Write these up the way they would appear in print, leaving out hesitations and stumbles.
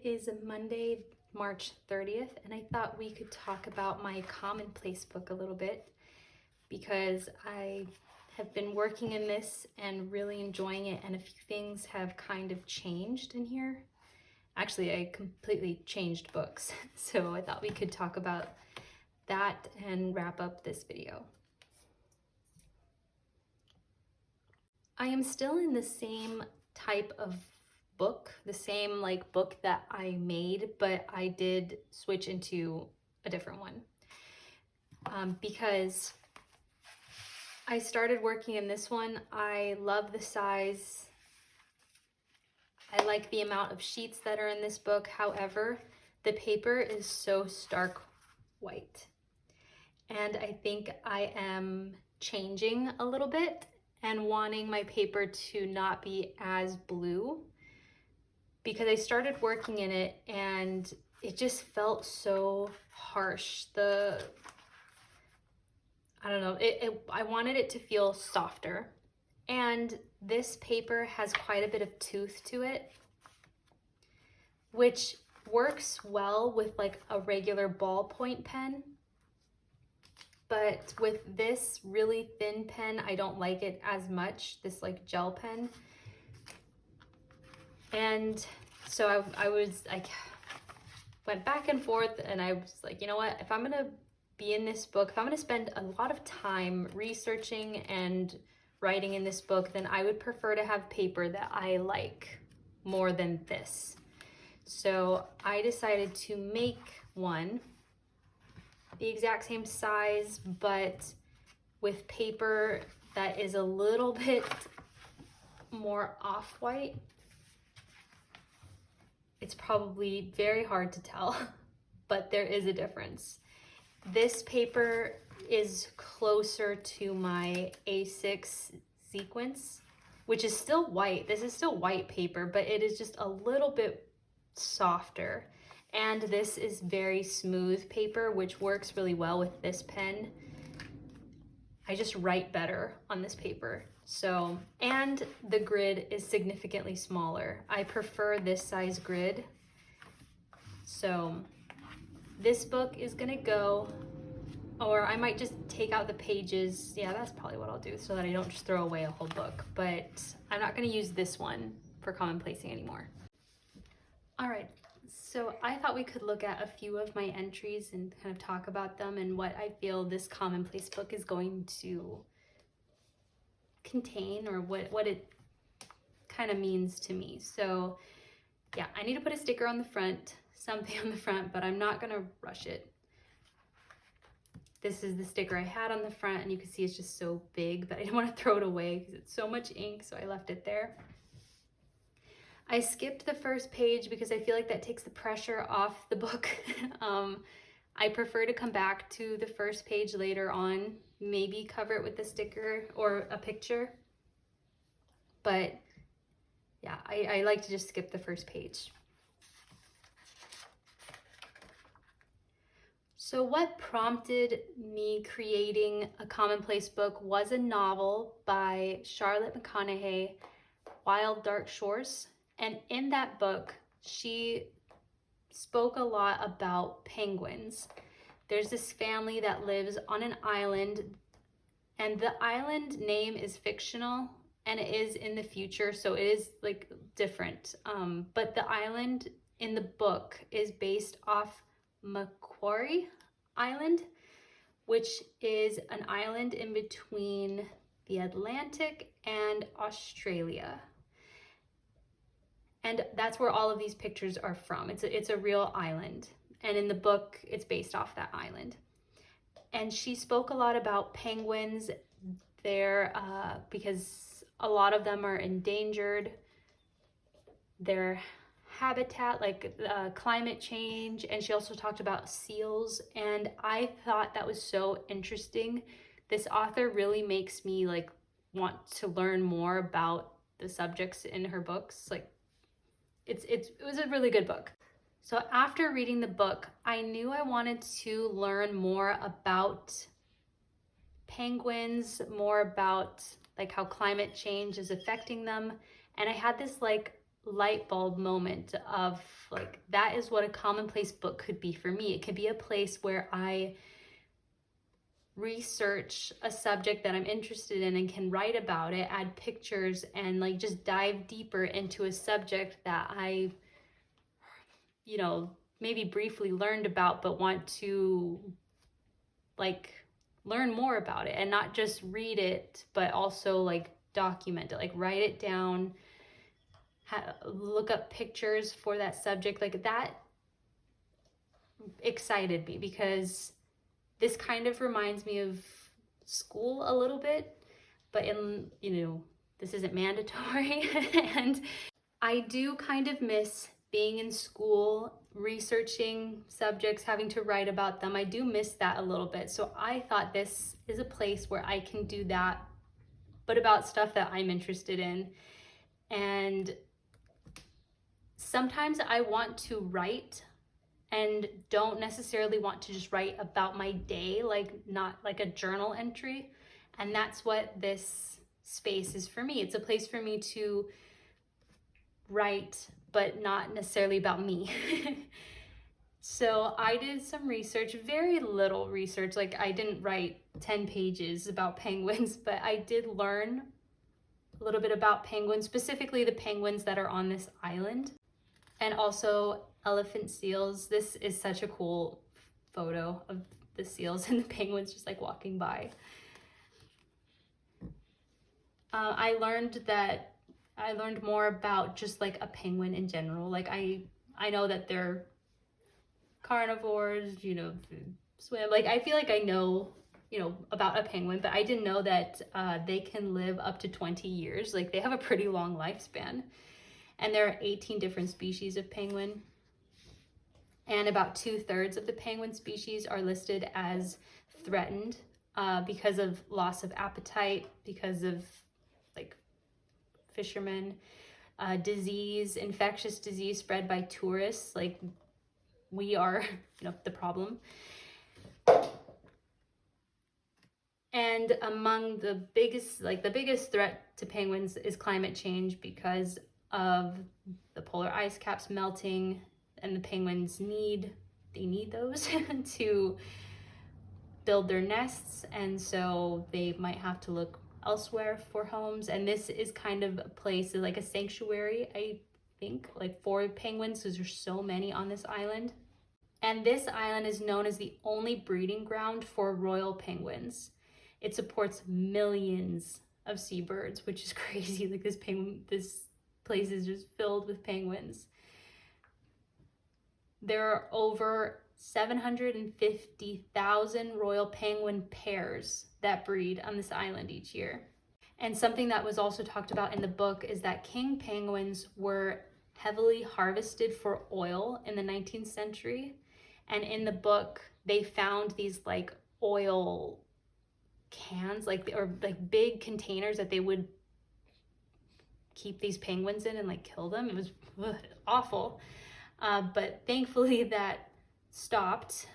It is Monday, March 30th, and I thought we could talk about my commonplace book a little bit because I have been working in this and really enjoying it, and a few things have kind of changed in here. Actually, I completely changed books, so I thought we could talk about that and wrap up this video. I am still in the same type of book, the same book that I made, but I did switch into a different one because I started working in this one. I love the size. I like the amount of sheets that are in this book. However, the paper is so stark white, and I think I am changing a little bit and wanting my paper to not be as blue, because I started working in it and it just felt so harsh. I don't know, I wanted it to feel softer. And this paper has quite a bit of tooth to it, which works well with like a regular ballpoint pen. But with this really thin pen, I don't like it as much, this like gel pen. And so I went back and forth, and I was like, you know what, if I'm gonna be in this book, if I'm gonna spend a lot of time researching and writing in this book, then I would prefer to have paper that I like more than this. So I decided to make one the exact same size, but with paper that is a little bit more off-white. It's probably very hard to tell, but there is a difference. This paper is closer to my A6 sequence, which is still white. This is still white paper, but it is just a little bit softer. And this is very smooth paper, which works really well with this pen. I just write better on this paper. So, and the grid is significantly smaller. I prefer this size grid. So this book is gonna go, or I might just take out the pages. Yeah, that's probably what I'll do, so that I don't just throw away a whole book. But I'm not gonna use this one for commonplacing anymore. All right, so I thought we could look at a few of my entries and kind of talk about them and what I feel this commonplace book is going to contain, or what it kind of means to me. So yeah, I need to put a sticker on the front, something on the front, but I'm not gonna rush it. This is the sticker I had on the front, and you can see it's just so big, but I didn't want to throw it away because it's so much ink, so I left it there. I skipped the first page because I feel like that takes the pressure off the book. I prefer to come back to the first page later on, maybe cover it with a sticker or a picture. But yeah, I like to just skip the first page. So what prompted me creating a commonplace book was a novel by Charlotte McConaughey, Wild Dark Shores. And in that book, she spoke a lot about penguins. There's this family that lives on an island, and the island name is fictional, and it is in the future, so it is like different. But the island in the book is based off Macquarie Island, which is an island in between the Atlantic and Australia. And that's where all of these pictures are from. It's a real island. And in the book, it's based off that island. And she spoke a lot about penguins there because a lot of them are endangered. Their habitat, like climate change. And she also talked about seals. And I thought that was so interesting. This author really makes me want to learn more about the subjects in her books. It was a really good book. So after reading the book, I knew I wanted to learn more about penguins, more about how climate change is affecting them. And I had this light bulb moment of like, that is what a commonplace book could be for me. It could be a place where I research a subject that I'm interested in and can write about it, add pictures, and like just dive deeper into a subject that I, you know, maybe briefly learned about, but want to like learn more about it, and not just read it, but also like document it, like write it down, look up pictures for that subject. Like that excited me because this kind of reminds me of school a little bit, but in, you know, this isn't mandatory. And I do kind of miss being in school, researching subjects, having to write about them. I do miss that a little bit. So I thought this is a place where I can do that, but about stuff that I'm interested in. And sometimes I want to write and don't necessarily want to just write about my day, like not like a journal entry. And that's what this space is for me. It's a place for me to write, but not necessarily about me. So I did some research, very little research. Like I didn't write 10 pages about penguins, but I did learn a little bit about penguins, specifically the penguins that are on this island, and also elephant seals. This is such a cool photo of the seals and the penguins just like walking by. I learned more about just like a penguin in general. Like I know that they're carnivores, you know, swim. Like I feel like I know, you know, about a penguin, but I didn't know that they can live up to 20 years. Like they have a pretty long lifespan. And there are 18 different species of penguin. And about 2/3 of the penguin species are listed as threatened because of loss of appetite, because of like fishermen, disease, infectious disease spread by tourists. Like we are, you know, the problem. And among the biggest threat to penguins is climate change because of the polar ice caps melting, and the penguins need those to build their nests, and so they might have to look elsewhere for homes. And this is kind of a place, like a sanctuary, I think, like for penguins, because there's so many on this island. And this island is known as the only breeding ground for royal penguins. It supports millions of seabirds, which is crazy. Like this place is just filled with penguins. There are over 750,000 royal penguin pairs that breed on this island each year. And something that was also talked about in the book is that king penguins were heavily harvested for oil in the 19th century. And in the book, they found these like oil cans, or big containers that they would keep these penguins in and like kill them. It was awful. But thankfully that stopped,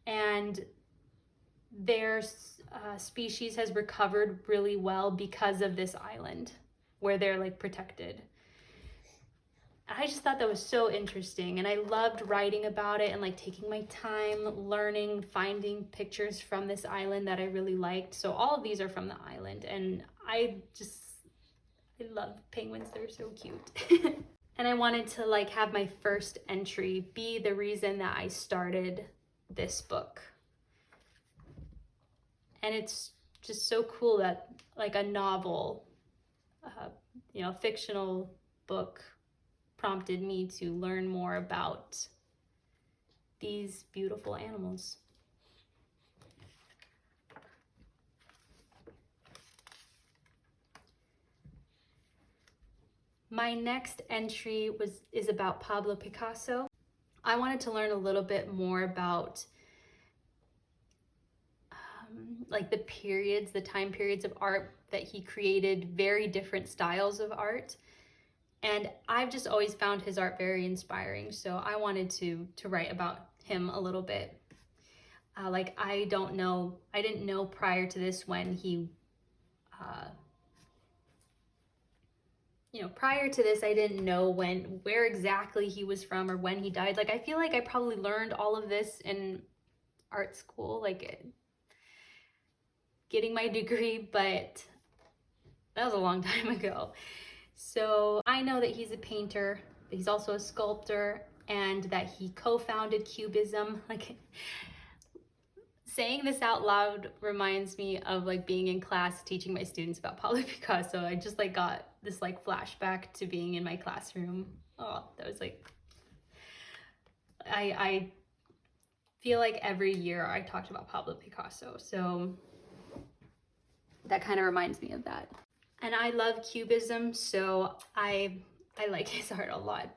and their species has recovered really well because of this island where they're like protected. I just thought that was so interesting, and I loved writing about it and like taking my time learning, finding pictures from this island that I really liked. So all of these are from the island, and I love penguins. They're so cute. And I wanted to like have my first entry be the reason that I started this book. And it's just so cool that like a novel, you know, fictional book prompted me to learn more about these beautiful animals. My next entry is about Pablo Picasso. I wanted to learn a little bit more about like the time periods of art that he created, very different styles of art. And I've just always found his art very inspiring. So I wanted to write about him a little bit. Like I didn't know prior to this when he you know, prior to this, I didn't know where exactly he was from or when he died. Like, I feel like I probably learned all of this in art school, like getting my degree, but that was a long time ago. So I know that he's a painter, but he's also a sculptor, and that he co-founded Cubism. Like, saying this out loud reminds me of like being in class teaching my students about Pablo Picasso. I just like got this like flashback to being in my classroom. Oh, that was like, I feel like every year I talked about Pablo Picasso, so that kind of reminds me of that. And I love Cubism, so I like his art a lot.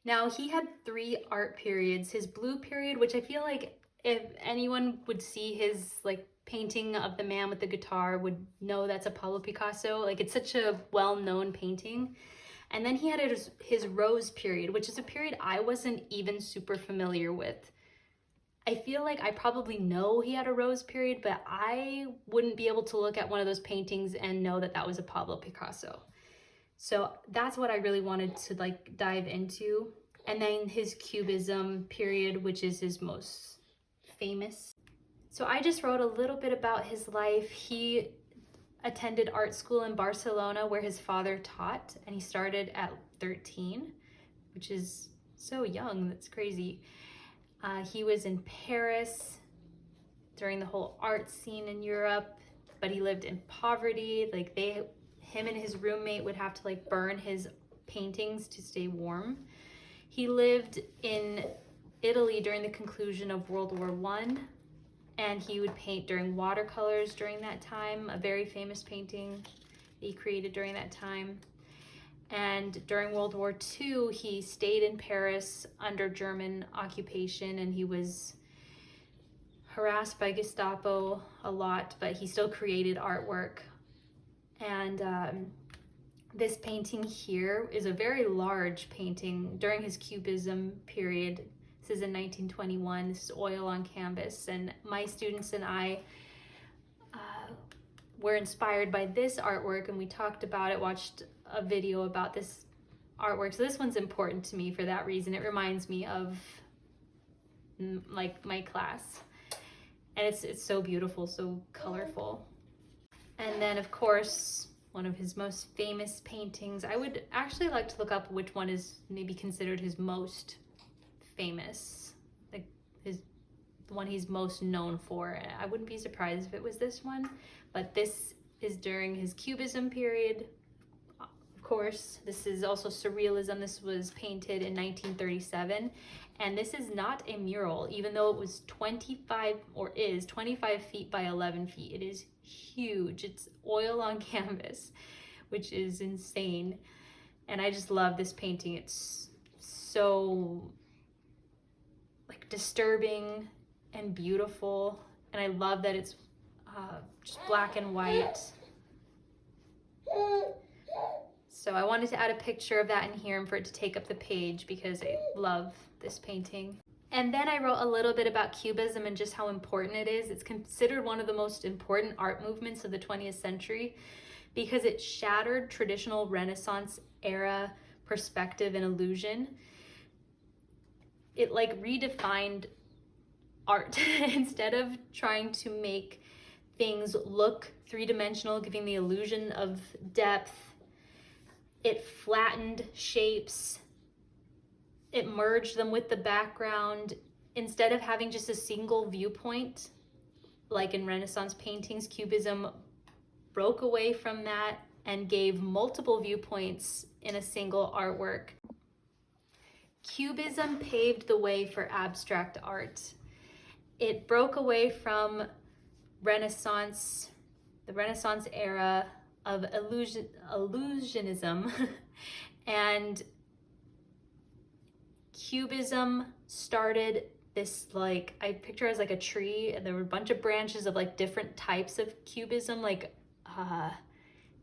Now, he had 3 art periods. His blue period, which I feel like if anyone would see his like painting of the man with the guitar would know that's a Pablo Picasso. Like, it's such a well-known painting. And then he had his rose period, which is a period I wasn't even super familiar with. I feel like I probably know he had a rose period, but I wouldn't be able to look at one of those paintings and know that that was a Pablo Picasso. So that's what I really wanted to like dive into. And then his Cubism period, which is his most famous. So I just wrote a little bit about his life. He attended art school in Barcelona where his father taught, and he started at 13, which is so young, that's crazy. He was in Paris during the whole art scene in Europe, but he lived in poverty. Like, him and his roommate would have to like burn his paintings to stay warm. He lived in Italy during the conclusion of World War I, and he would paint during watercolors during that time, a very famous painting he created during that time. And during World War II, he stayed in Paris under German occupation, and he was harassed by Gestapo a lot, but he still created artwork. And this painting here is a very large painting during his Cubism period. This is in 1921. This is oil on canvas, and my students and I were inspired by this artwork, and we talked about it, watched a video about this artwork. So this one's important to me for that reason. It reminds me of like my class, and it's so beautiful, so colorful. And then of course, one of his most famous paintings, I would actually like to look up which one is maybe considered his most famous, like the one he's most known for. I wouldn't be surprised if it was this one, but this is during his Cubism period. Of course, this is also Surrealism. This was painted in 1937, and this is not a mural, even though it was 25 feet by 11 feet. It is huge. It's oil on canvas, which is insane. And I just love this painting. It's so like disturbing and beautiful, and I love that it's just black and white. So I wanted to add a picture of that in here and for it to take up the page because I love this painting. And then I wrote a little bit about Cubism and just how important it is. It's considered one of the most important art movements of the 20th century because it shattered traditional Renaissance era perspective and illusion. It like redefined art. Instead of trying to make things look three-dimensional, giving the illusion of depth, it flattened shapes, it merged them with the background. Instead of having just a single viewpoint, like in Renaissance paintings, Cubism broke away from that and gave multiple viewpoints in a single artwork. Cubism paved the way for abstract art. It broke away from Renaissance, the Renaissance era of illusionism, and Cubism started this, like, I picture it as like a tree, and there were a bunch of branches of like different types of Cubism, like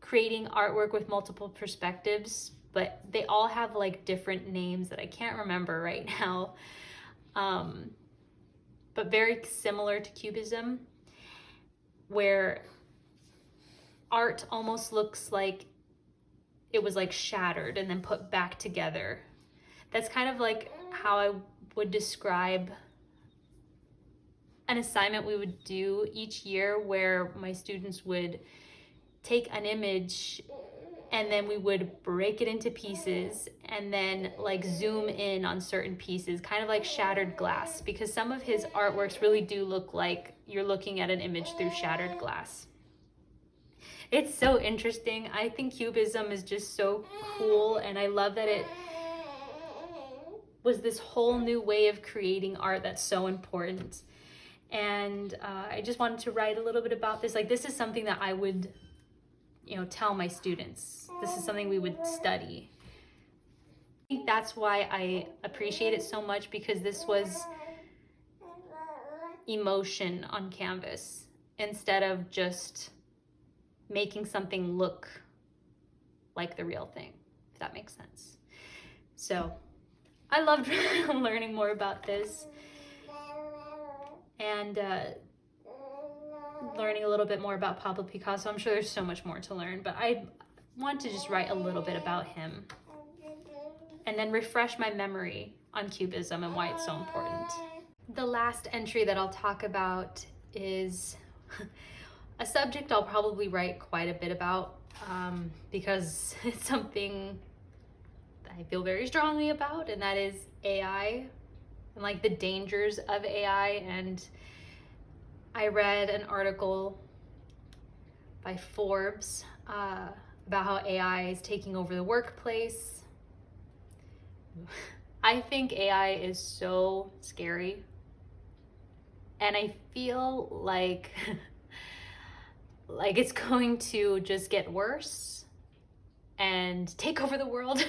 creating artwork with multiple perspectives, but they all have like different names that I can't remember right now, but very similar to Cubism, where art almost looks like it was like shattered and then put back together. That's kind of like how I would describe an assignment we would do each year, where my students would take an image and then we would break it into pieces and then like zoom in on certain pieces, kind of like shattered glass, because some of his artworks really do look like you're looking at an image through shattered glass. It's so interesting. I think Cubism is just so cool, and I love that it was this whole new way of creating art that's so important. And I just wanted to write a little bit about this. Like, this is something that I would, tell my students. This is something we would study. I think that's why I appreciate it so much, because this was emotion on canvas instead of just making something look like the real thing, if that makes sense. So I loved learning more about this and learning a little bit more about Pablo Picasso. I'm sure there's so much more to learn, but I want to just write a little bit about him and then refresh my memory on Cubism and why it's so important. The last entry that I'll talk about is a subject I'll probably write quite a bit about because it's something I feel very strongly about, and that is AI and like the dangers of AI. And I read an article by Forbes about how AI is taking over the workplace. I think AI is so scary, and I feel like it's going to just get worse and take over the world.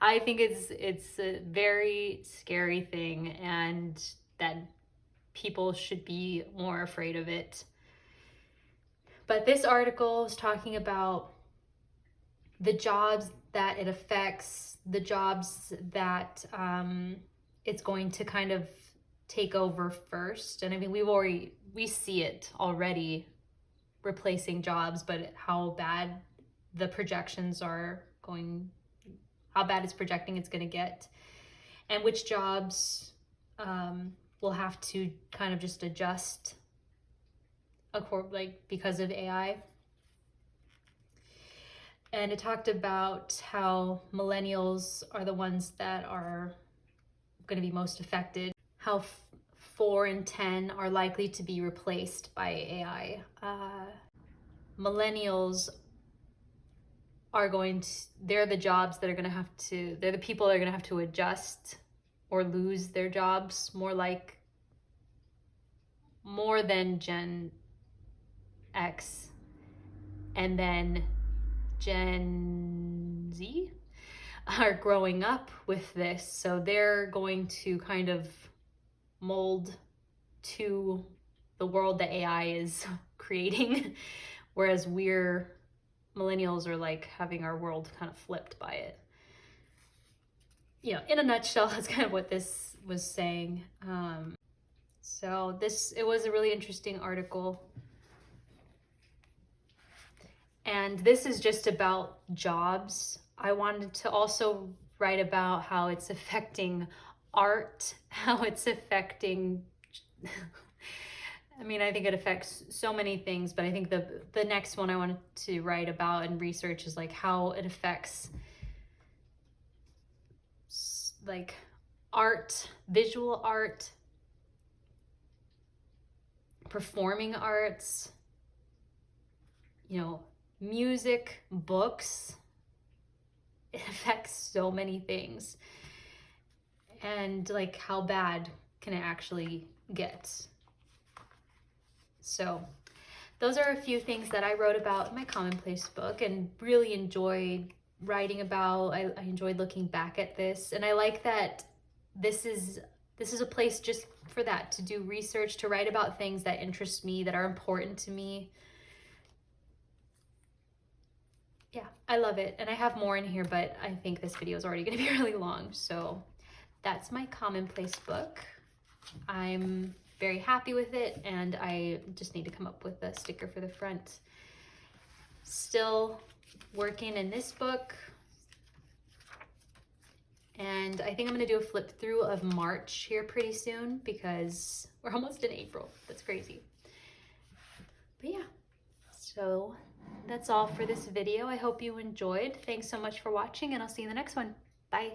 I think it's a very scary thing, and that people should be more afraid of it. But this article is talking about the jobs that it affects, the jobs that it's going to kind of take over first. And I mean, we see it already replacing jobs, but how bad the projections are going, how bad it's projecting it's going to get, and which jobs will have to kind of just adjust because of AI. And it talked about how millennials are the ones that are going to be most affected, how 4 in 10 are likely to be replaced by AI. Millennials are they're the jobs that are going to have to, they're the people that are going to have to adjust or lose their jobs more than Gen X, and then Gen Z are growing up with this, so they're going to kind of mold to the world that AI is creating, whereas millennials are like having our world kind of flipped by it. In a nutshell, that's kind of what this was saying. So it was a really interesting article. And this is just about jobs. I wanted to also write about how it's affecting art, how it's affecting, I mean, I think it affects so many things, but I think the next one I wanted to write about and research is like how it affects like art, visual art, performing arts, music, books. It affects so many things. And like, how bad can it actually get? So those are a few things that I wrote about in my commonplace book and really enjoyed writing about. I enjoyed looking back at this, and I like that this is a place just for that, to do research, to write about things that interest me, that are important to me. Yeah, I love it. And I have more in here, but I think this video is already going to be really long. So that's my commonplace book. I'm very happy with it, and I just need to come up with a sticker for the front. Still working in this book. And I think I'm gonna do a flip through of March here pretty soon because we're almost in April. That's crazy. But yeah, so that's all for this video. I hope you enjoyed. Thanks so much for watching, and I'll see you in the next one. Bye.